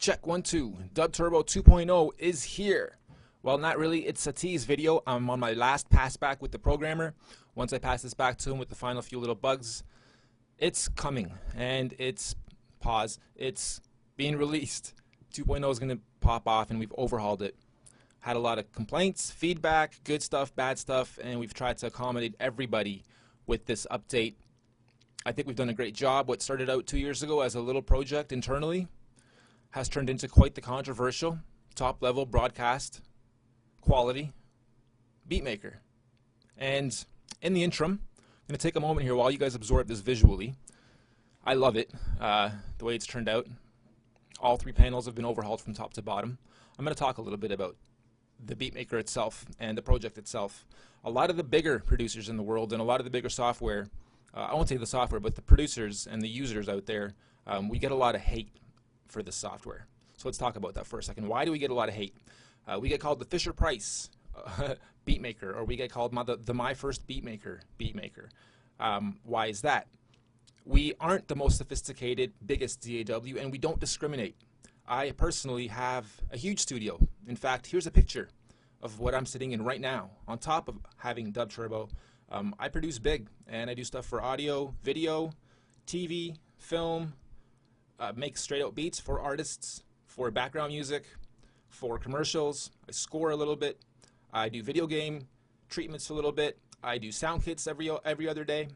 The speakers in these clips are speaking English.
Check 1 2. DubTurbo 2.0 is here. Well, not really. It's a tease video. I'm on my last pass back with the programmer. Once I pass this back to him with the final few little bugs, it's coming and it's being released. 2.0 is going to pop off and we've overhauled it. Had a lot of complaints, feedback, good stuff, bad stuff, and we've tried to accommodate everybody with this update. I think we've done a great job. What started out 2 years ago as a little project internally has turned into quite the controversial, top-level broadcast quality beatmaker. And in the interim, I'm going to take a moment here while you guys absorb this visually. I love it, the way it's turned out. All three panels have been overhauled from top to bottom. I'm going to talk a little bit about the beatmaker itself and the project itself. A lot of the bigger producers in the world and a lot of the bigger software, I won't say the software, but the producers and the users out there, we get a lot of hate for this software. So let's talk about that for a second. Why do we get a lot of hate? We get called the Fisher-Price beatmaker, or we get called the My First Beatmaker. Why is that? We aren't the most sophisticated, biggest DAW, and we don't discriminate. I personally have a huge studio. In fact, here's a picture of what I'm sitting in right now. On top of having DubTurbo, I produce big, and I do stuff for audio, video, TV, film, make straight-out beats for artists, for background music, for commercials. I score a little bit. I do video game treatments a little bit. I do sound kits every other day.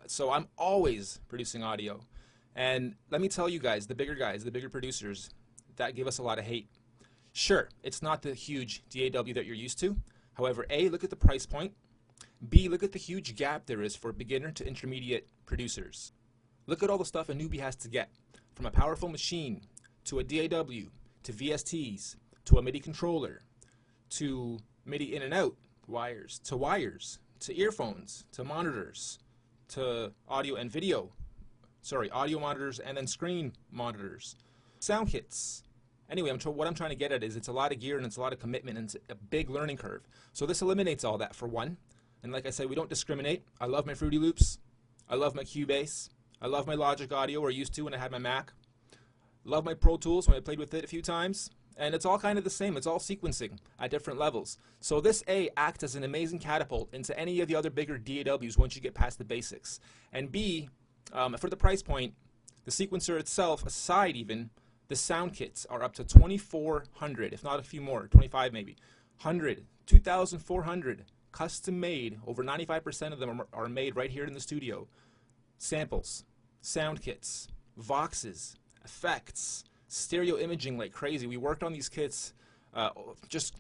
So I'm always producing audio. And let me tell you guys, the bigger producers, that give us a lot of hate. Sure, it's not the huge DAW that you're used to. However, A, look at the price point. B, look at the huge gap there is for beginner to intermediate producers. Look at all the stuff a newbie has to get, from a powerful machine, to a DAW, to VSTs, to a MIDI controller, to MIDI in and out wires, to earphones, to monitors, to audio and video. Sorry, audio monitors and then screen monitors. Sound kits. Anyway, what I'm trying to get at is it's a lot of gear and it's a lot of commitment and it's a big learning curve. So this eliminates all that for one. And like I said, we don't discriminate. I love my Fruity Loops. I love my Cubase. I love my Logic Audio, or used to when I had my Mac. Love my Pro Tools when I played with it a few times. And it's all kind of the same. It's all sequencing at different levels. So this A acts as an amazing catapult into any of the other bigger DAWs once you get past the basics. And B, for the price point, the sequencer itself, aside even, the sound kits are up to 2,400, if not a few more, 25 maybe, 100, 2,400, custom made. Over 95% of them are made right here in the studio. Samples, sound kits, voxes, effects, stereo imaging like crazy. We worked on these kits just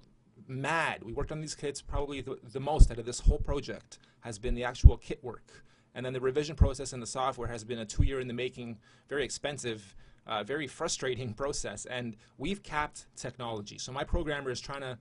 mad. We worked on these kits probably the most out of this whole project has been the actual kit work. And then the revision process in the software has been a 2-year in the making, very expensive, very frustrating process. And we've capped technology. So my programmer is trying to,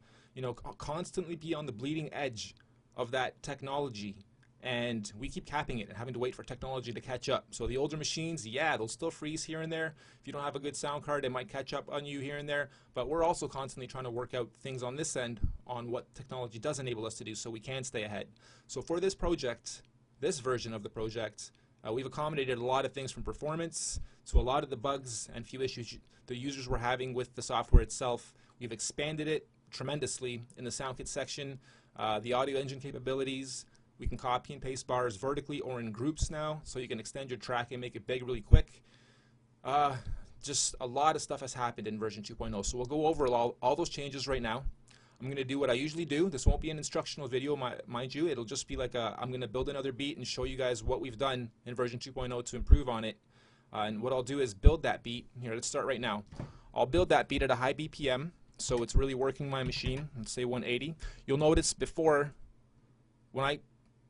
constantly be on the bleeding edge of that technology. And we keep capping it and having to wait for technology to catch up. So the older machines, yeah, they'll still freeze here and there. If you don't have a good sound card, it might catch up on you here and there. But we're also constantly trying to work out things on this end on what technology does enable us to do so we can stay ahead. So for this project, this version of the project, we've accommodated a lot of things from performance to a lot of the bugs and few issues the users were having with the software itself. We've expanded it tremendously in the sound kit section, the audio engine capabilities. We can copy and paste bars vertically or in groups now, so you can extend your track and make it big really quick. Just a lot of stuff has happened in version 2.0, so we'll go over all those changes right now. I'm going to do what I usually do. This won't be an instructional video, mind you. It'll just be like I'm going to build another beat and show you guys what we've done in version 2.0 to improve on it. And what I'll do is build that beat. Here, let's start right now. I'll build that beat at a high BPM, so it's really working my machine. Let's say 180. You'll notice before, when I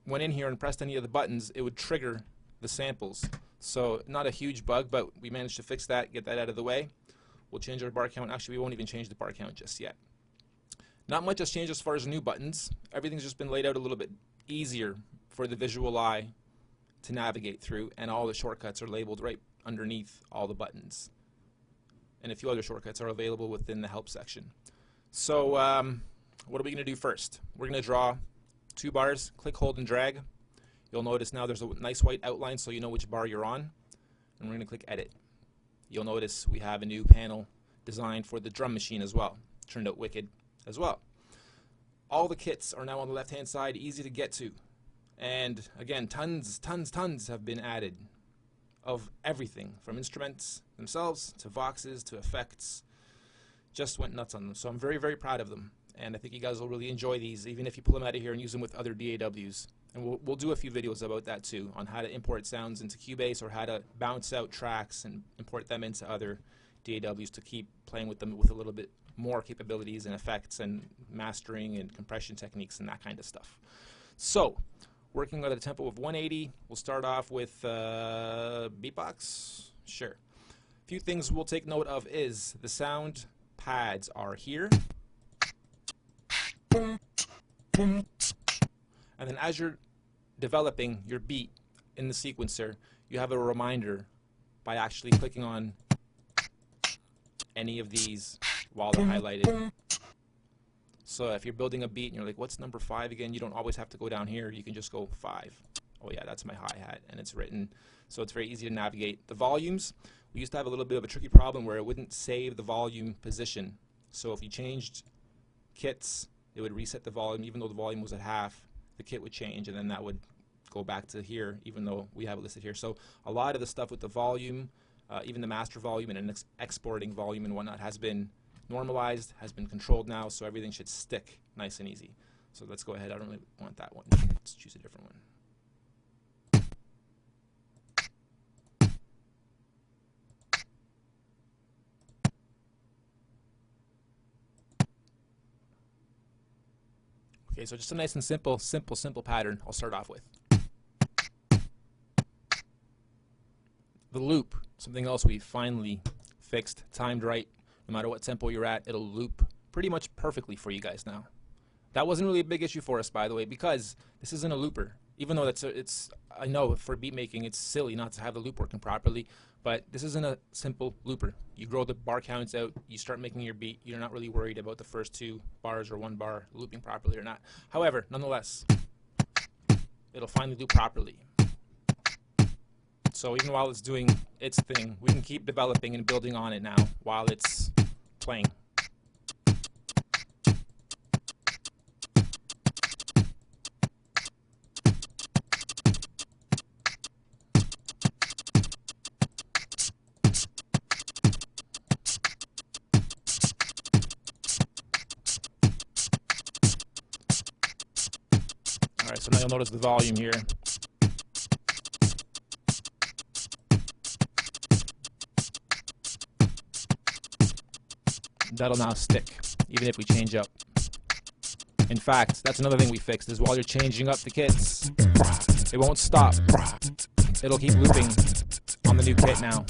went in here and pressed any of the buttons, it would trigger the samples. So not a huge bug, but we managed to fix that, get that out of the way. We'll change our bar count. Actually, we won't even change the bar count just yet. Not much has changed as far as new buttons. Everything's just been laid out a little bit easier for the visual eye to navigate through, and all the shortcuts are labeled right underneath all the buttons. And a few other shortcuts are available within the help section. So what are we going to do first? We're going to draw 2 bars, click, hold, and drag. You'll notice now there's a nice white outline so you know which bar you're on. And we're going to click edit. You'll notice we have a new panel designed for the drum machine as well. Turned out wicked as well. All the kits are now on the left-hand side, easy to get to. And again, tons have been added of everything, from instruments themselves to voxes to effects. Just went nuts on them. So I'm very, very proud of them. And I think you guys will really enjoy these, even if you pull them out of here and use them with other DAWs. And we'll do a few videos about that too, on how to import sounds into Cubase, or how to bounce out tracks and import them into other DAWs to keep playing with them with a little bit more capabilities and effects and mastering and compression techniques and that kind of stuff. So, working at a tempo of 180, we'll start off with beatbox. Sure. A few things we'll take note of is the sound pads are here. And then as you're developing your beat in the sequencer, you have a reminder by actually clicking on any of these while they're highlighted. So if you're building a beat and you're like, what's number 5 again? You don't always have to go down here. You can just go 5. Oh yeah, that's my hi-hat, and it's written. So it's very easy to navigate. The volumes, we used to have a little bit of a tricky problem where it wouldn't save the volume position. So if you changed kits, it would reset the volume. Even though the volume was at half, the kit would change, and then that would go back to here, even though we have it listed here. So a lot of the stuff with the volume, even the master volume and exporting volume and whatnot, has been normalized, has been controlled now, so everything should stick nice and easy. So let's go ahead. I don't really want that one. Let's choose a different one. Okay, so just a nice and simple pattern I'll start off with. The loop, something else we finally fixed, timed right. No matter what tempo you're at, it'll loop pretty much perfectly for you guys now. That wasn't really a big issue for us, by the way, because this isn't a looper. Even though I know for beat making it's silly not to have the loop working properly, but this isn't a simple looper. You grow the bar counts out, you start making your beat, you're not really worried about the first 2 bars or 1 bar looping properly or not. However, nonetheless, it'll finally loop properly. So even while it's doing its thing, we can keep developing and building on it now while it's playing. Alright, so now you'll notice the volume here. That'll now stick, even if we change up. In fact, that's another thing we fixed, is while you're changing up the kits, it won't stop. It'll keep looping on the new kit now.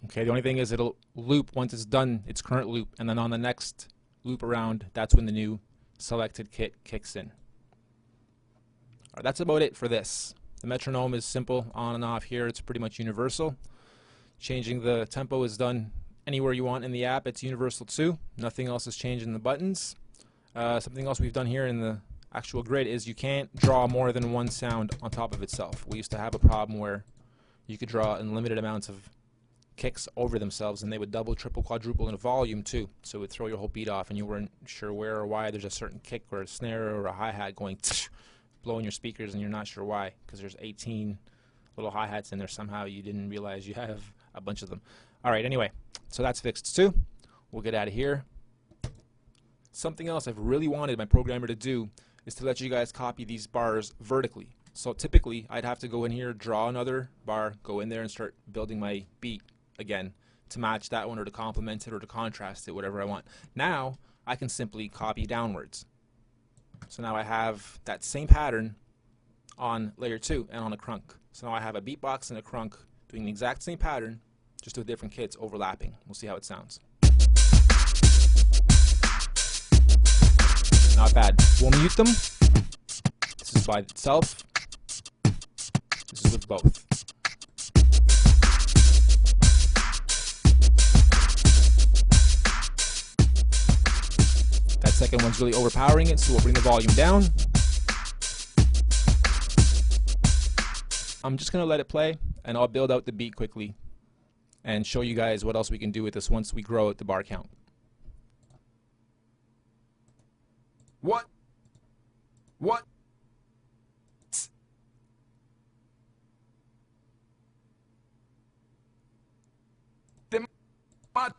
Okay, the only thing is it'll loop once it's done its current loop, and then on the next loop around, that's when the new selected kit kicks in. Alright, that's about it for this. The metronome is simple, on and off here. It's pretty much universal. Changing the tempo is done anywhere you want in the app. It's universal too. Nothing else is changed in the buttons. Something else we've done here in the actual grid is you can't draw more than one sound on top of itself. We used to have a problem where you could draw unlimited amounts of kicks over themselves, and they would double, triple, quadruple in volume too, so it would throw your whole beat off, and you weren't sure where or why there's a certain kick or a snare or a hi-hat going blowing your speakers, and you're not sure why, because there's 18 little hi-hats in there. Somehow you didn't realize you have a bunch of them. Alright, anyway, so that's fixed too. We'll get out of here. Something else I've really wanted my programmer to do is to let you guys copy these bars vertically. So typically I'd have to go in here, draw another bar, go in there and start building my beat again to match that one or to complement it or to contrast it, whatever I want. Now I can simply copy downwards. So now I have that same pattern on layer 2 and on a crunk. So now I have a beatbox and a crunk doing the exact same pattern, just with different kits overlapping. We'll see how it sounds. Not bad. We'll mute them. This is by itself. This is with both. That second one's really overpowering it, so we'll bring the volume down. I'm just going to let it play, and I'll build out the beat quickly and show you guys what else we can do with this once we grow at the bar count. What? What's the matter?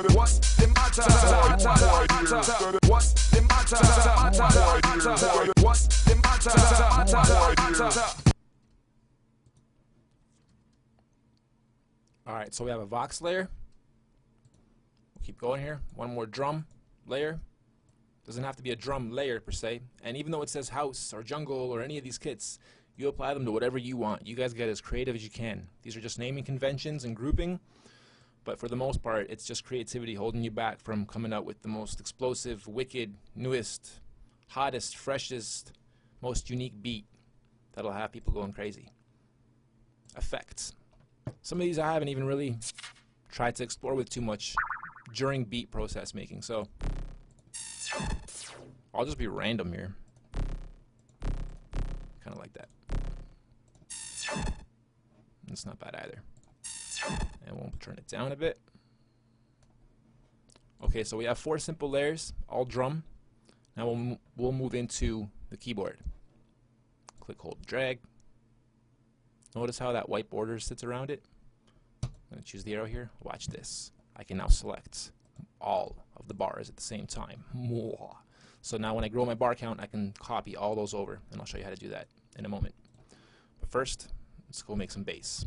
What's the matter? What's the matter? What's the matter? What's the matter? All right, so we have a Vox layer. We'll keep going here. One more drum layer. Doesn't have to be a drum layer per se. And even though it says house or jungle or any of these kits, you apply them to whatever you want. You guys get as creative as you can. These are just naming conventions and grouping, but for the most part, it's just creativity holding you back from coming out with the most explosive, wicked, newest, hottest, freshest, most unique beat that'll have people going crazy. Effects. Some of these I haven't even really tried to explore with too much during beat process making, so I'll just be random here. Kind of like that. It's not bad either. And we'll turn it down a bit. Okay, so we have 4 simple layers, all drum. Now we'll move into the keyboard. Click, hold, drag. Notice how that white border sits around it? I'm going to choose the arrow here. Watch this. I can now select all of the bars at the same time. So now when I grow my bar count, I can copy all those over, and I'll show you how to do that in a moment. But first, let's go make some bass.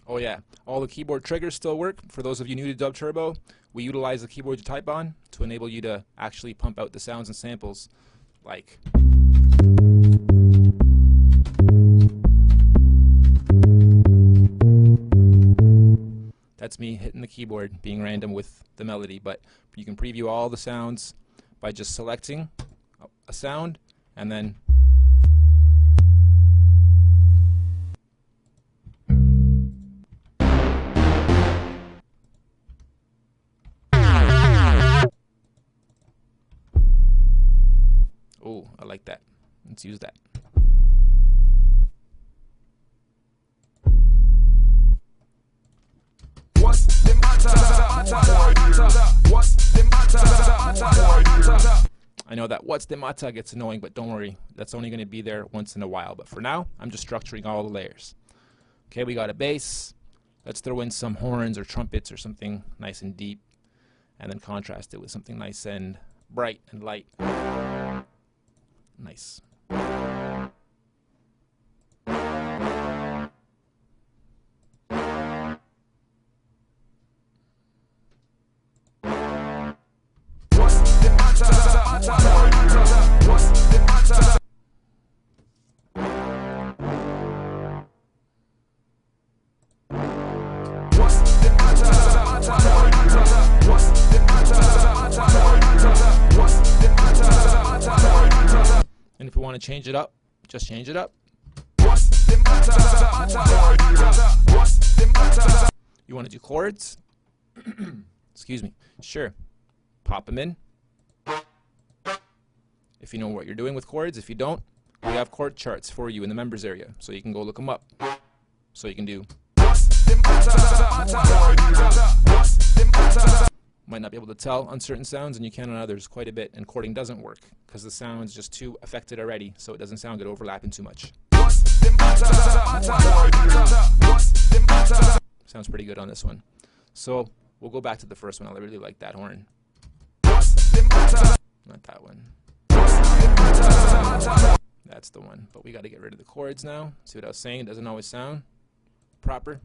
Oh yeah, all the keyboard triggers still work. For those of you new to DubTurbo, we utilize the keyboard you type on to enable you to actually pump out the sounds and samples like that's me hitting the keyboard, being random with the melody, but you can preview all the sounds by just selecting a sound and then oh, I like that. Let's use that. What's the matter? What's the matter? I know that what's the matter gets annoying, but don't worry. That's only going to be there once in a while. But for now, I'm just structuring all the layers. Okay, we got a bass. Let's throw in some horns or trumpets or something nice and deep, and then contrast it with something nice and bright and light. Nice. And if you want to change it up, just change it up. You want to do chords? Excuse me. Sure. Pop them in. If you know what you're doing with chords. If you don't, we have chord charts for you in the members area, so you can go look them up. So you can do. Might not be able to tell on certain sounds, and you can on others quite a bit, and chording doesn't work because the sound's just too affected already, so it doesn't sound good overlapping too much. Sounds pretty good on this one. So we'll go back to the first one. I really like that horn. Not that one. That's the one, but we got to get rid of the chords now. See what I was saying? It doesn't always sound proper.